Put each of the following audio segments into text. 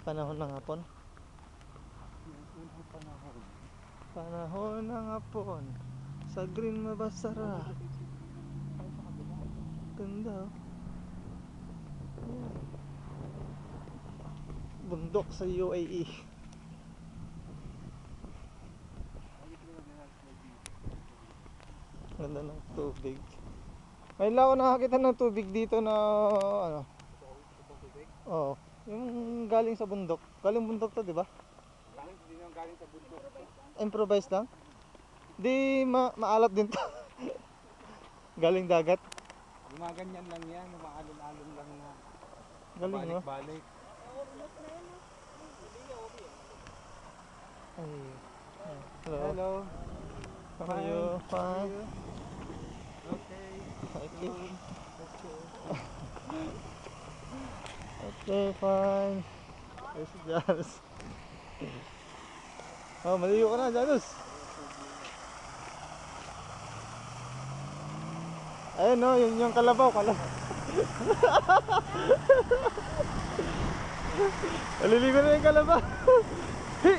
Panahon ng hapon. Panahon ng hapon. Sa green mabasara. Ganda. Bundok sa UAE. Ganda ng tubig. Ngayon lang ako nakakita ng tubig dito na ano. Oo. Yung galing sa bundok. Galing bundok to, di ba? Hindi naman galing sa bundok. Improvise lang? Di maalat din to. Galing dagat. Gumaganyan lang yan, umaalon-alon lang na. Galing, no? Balik-balik. Ay. Hello. Hello. How are you? Fine. Okay. Okay. Okay. Okay, fine. Yes, Janus. Oh, maligo ka na, Janus. Ayun, no, yun yung kalabaw. Maliligo na yung kalabaw. Hi!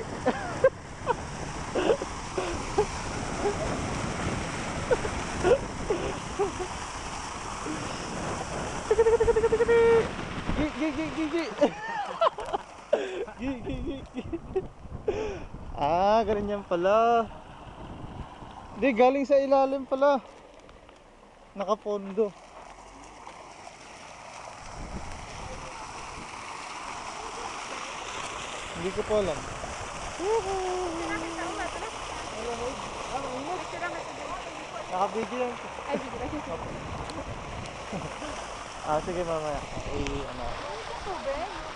Ah, ganyan pala. Hindi, galing sa ilalim pala. Nakapondo. Hindi ko po alam. Nakabigil lang. Ay, bigla siya. Ah, sige mamaya. Ano? Tubig?